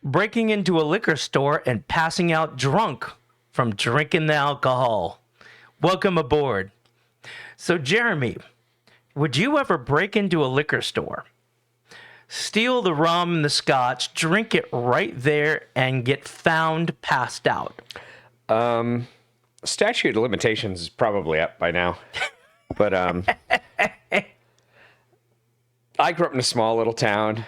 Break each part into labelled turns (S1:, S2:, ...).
S1: breaking into a liquor store and passing out drunk from drinking the alcohol. Welcome aboard. So, Jeremy, would you ever break into a liquor store, steal the rum and the scotch, drink it right there, and get found passed out?
S2: Statute of limitations is probably up by now. But I grew up in a small little town.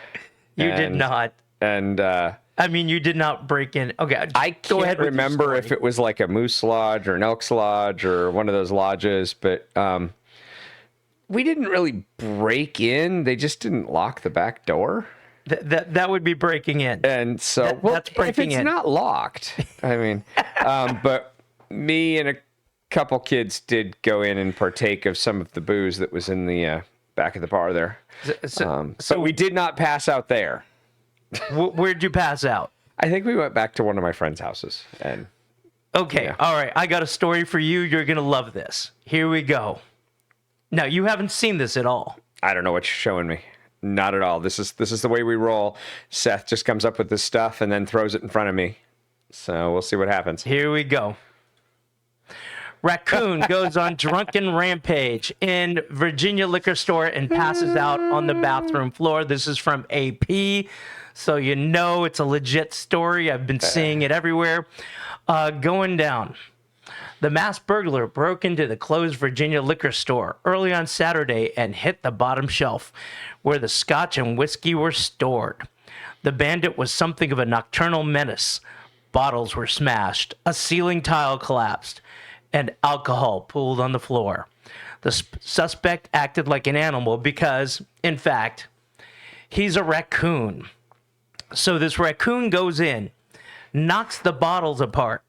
S1: You did not.
S2: And
S1: I mean, you did not break in. Okay,
S2: I
S1: go ahead
S2: can't remember if it was like a moose lodge or an elk's lodge or one of those lodges, but we didn't really break in. They just didn't lock the back door.
S1: That would be breaking in.
S2: And so,
S1: that's breaking
S2: if it's
S1: in.
S2: not locked, I mean, but me and a couple kids did go in and partake of some of the booze that was in the back of the bar there. So we did not pass out there.
S1: Where'd you pass out?
S2: I think we went back to one of my friends' houses. And
S1: okay,
S2: yeah.
S1: All right. I got a story for you. You're going to love this. Here we go. Now, you haven't seen this at all.
S2: I don't know what you're showing me. Not at all. This is the way we roll. Seth just comes up with this stuff and then throws it in front of me. So we'll see what happens.
S1: Here we go. Raccoon goes on drunken rampage in Virginia liquor store and passes out on the bathroom floor. This is from AP, so you know it's a legit story. I've been seeing it everywhere. Going down. The masked burglar broke into the closed Virginia liquor store early on Saturday and hit the bottom shelf where the scotch and whiskey were stored. The bandit was something of a nocturnal menace. Bottles were smashed, a ceiling tile collapsed, and alcohol pooled on the floor. The suspect acted like an animal because, in fact, he's a raccoon. So this raccoon goes in, knocks the bottles apart.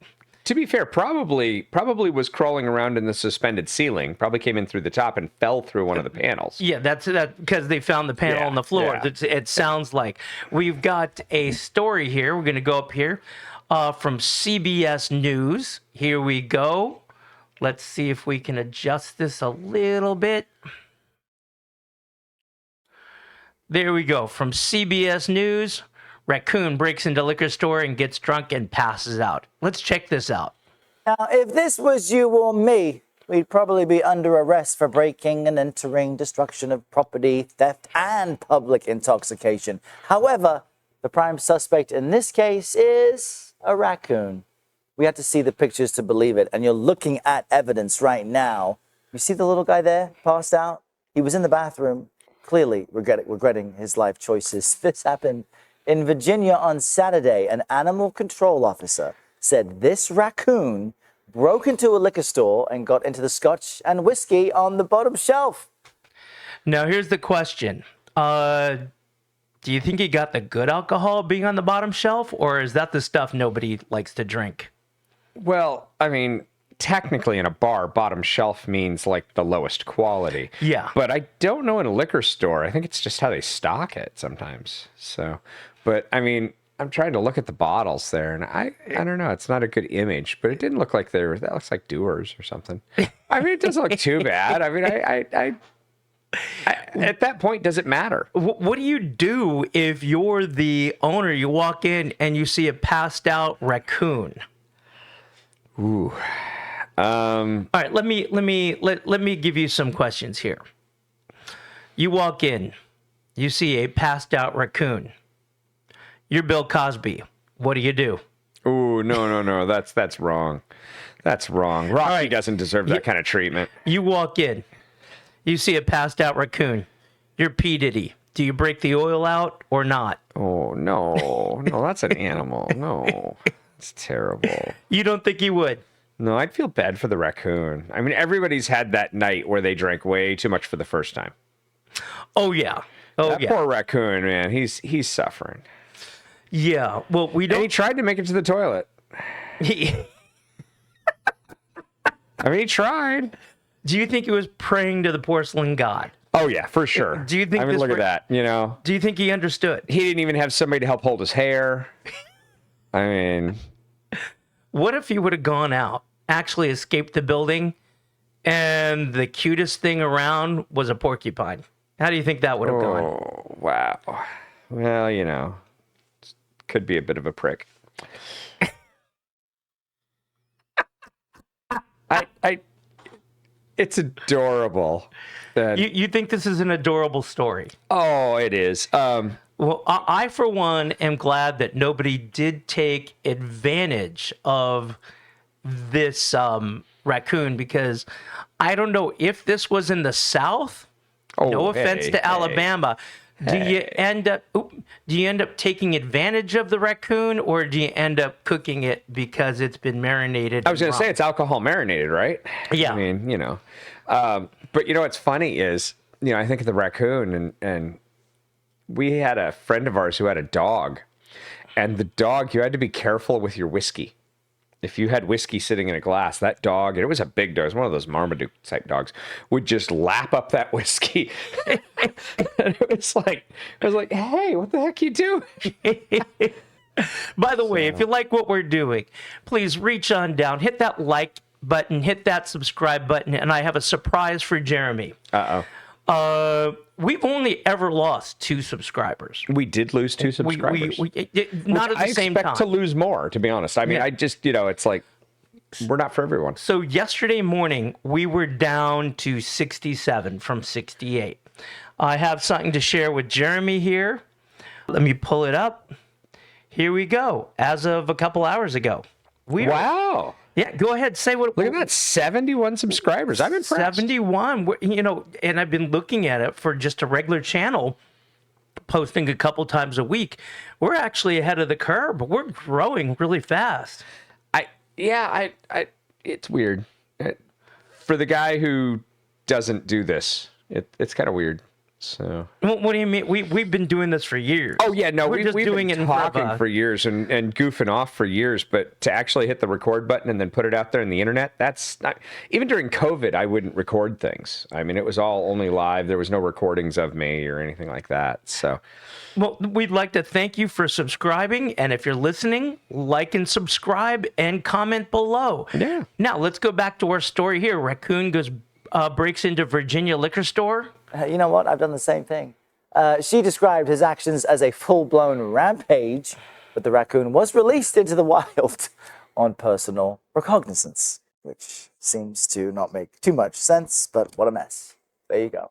S2: To be fair, probably was crawling around in the suspended ceiling. Probably came in through the top and fell through one of the panels.
S1: Yeah, that's because they found the panel on the floor.
S2: Yeah.
S1: It sounds like. We've got a story here. We're going to go up here from CBS News. Here we go. Let's see if we can adjust this a little bit. There we go. From CBS News. Raccoon breaks into liquor store and gets drunk and passes out. Let's check this out.
S3: Now, if this was you or me, we'd probably be under arrest for breaking and entering, destruction of property, theft, and public intoxication. However, the prime suspect in this case is a raccoon. We have to see the pictures to believe it, and you're looking at evidence right now. You see the little guy there, passed out? He was in the bathroom, clearly regretting his life choices. This happened in Virginia on Saturday. An animal control officer said this raccoon broke into a liquor store and got into the scotch and whiskey on the bottom shelf.
S1: Now, here's the question. Do you think he got the good alcohol being on the bottom shelf, or is that the stuff nobody likes to drink?
S2: Well, I mean, technically in a bar, bottom shelf means like the lowest quality.
S1: Yeah.
S2: But I don't know in a liquor store. I think it's just how they stock it sometimes. So, but I mean, I'm trying to look at the bottles there, and I don't know. It's not a good image, but it didn't look like that looks like Dewar's or something. I mean, it doesn't look too bad. I mean, I at that point, does it matter?
S1: What do you do if you're the owner? You walk in and you see a passed out raccoon.
S2: Ooh.
S1: All right, let me give you some questions here. You walk in, you see a passed out raccoon. You're Bill Cosby. What do you do?
S2: Ooh, no. That's wrong. That's wrong. Rocky doesn't deserve that kind of treatment.
S1: You walk in, you see a passed out raccoon. You're P. Diddy. Do you break the oil out or not?
S2: Oh, no, that's an animal. No, it's terrible.
S1: You don't think you would?
S2: No, I'd feel bad for the raccoon. I mean, everybody's had that night where they drank way too much for the first time.
S1: Oh, yeah.
S2: That poor raccoon, man, he's suffering.
S1: Yeah, well, we don't...
S2: And he tried to make it to the toilet. I mean, he tried.
S1: Do you think he was praying to the porcelain god?
S2: Oh, yeah, for sure.
S1: Do you think
S2: I mean, look at that, you know.
S1: Do you think he understood?
S2: He didn't even have somebody to help hold his hair. I mean...
S1: What if he would have gone out, actually escaped the building, and the cutest thing around was a porcupine? How do you think that would have gone?
S2: Oh, wow. Well, you know, could be a bit of a prick. It's adorable.
S1: You think this is an adorable story?
S2: Oh, it is.
S1: Well, I, for one, am glad that nobody did take advantage of this raccoon, because I don't know if this was in the South. No offense to Alabama. Do you end up taking advantage of the raccoon, or do you end up cooking it because it's been marinated?
S2: I was going to say it's alcohol marinated, right?
S1: Yeah.
S2: I mean, but what's funny is, I think of the raccoon, and we had a friend of ours who had a dog, and the dog, you had to be careful with your whiskey. If you had whiskey sitting in a glass, that dog, and it was a big dog, it was one of those Marmaduke type dogs, would just lap up that whiskey. And it was like, hey, what the heck you doing?
S1: By the way, if you like what we're doing, please reach on down, hit that like button, hit that subscribe button, and I have a surprise for Jeremy. We've only ever lost 2 subscribers.
S2: We did lose 2 subscribers.
S1: Not at the same time.
S2: I expect to lose more, to be honest. I mean, I just, it's like, we're not for everyone.
S1: So yesterday morning, we were down to 67 from 68. I have something to share with Jeremy here. Let me pull it up. Here we go. As of a couple hours ago.
S2: Wow.
S1: Yeah, go ahead. Say what.
S2: Look at that, 71 subscribers. I'm impressed.
S1: 71. And I've been looking at it for just a regular channel, posting a couple times a week. We're actually ahead of the curve. We're growing really fast.
S2: It's weird. For the guy who doesn't do this, it's kind of weird. So
S1: what do you mean? We've been doing this for years.
S2: Oh yeah, no, we've
S1: doing
S2: been
S1: it
S2: talking for years and goofing off for years, but to actually hit the record button and then put it out there in the internet, that's not. Even during COVID, I wouldn't record things. I mean, it was all only live. There was no recordings of me or anything like that. So,
S1: well, we'd like to thank you for subscribing, and if you're listening, like and subscribe and comment below.
S2: Yeah.
S1: Now let's go back to our story here. Raccoon breaks into Virginia liquor store.
S3: You know what? I've done the same thing. She described his actions as a full-blown rampage, but the raccoon was released into the wild on personal recognizance, which seems to not make too much sense, but what a mess. There you go.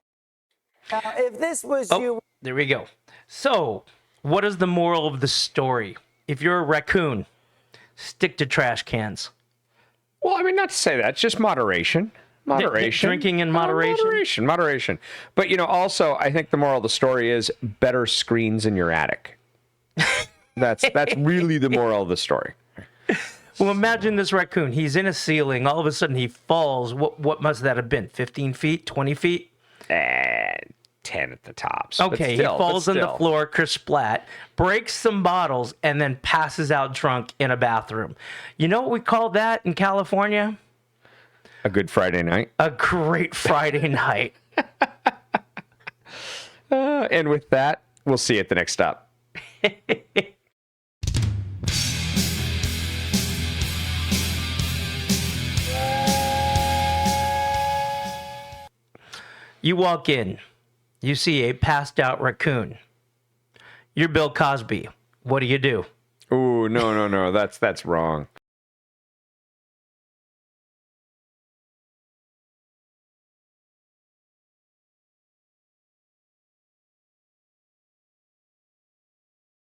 S3: Now, if this was you...
S1: There we go. So, what is the moral of the story? If you're a raccoon, stick to trash cans.
S2: Well, I mean, not to say that, just moderation. Moderation.
S1: Drinking in moderation?
S2: Moderation. But, also, I think the moral of the story is better screens in your attic. That's really the moral of the story.
S1: Well, imagine this raccoon. He's in a ceiling. All of a sudden, he falls. What must that have been? 15 feet? 20 feet?
S2: 10 at the tops.
S1: Okay, he falls on the floor, kersplat, breaks some bottles, and then passes out drunk in a bathroom. You know what we call that in California?
S2: A good Friday night.
S1: A great Friday night.
S2: And with that, we'll see you at the next stop.
S1: You walk in. You see a passed out raccoon. You're Bill Cosby. What do you do?
S2: Ooh, no. That's wrong.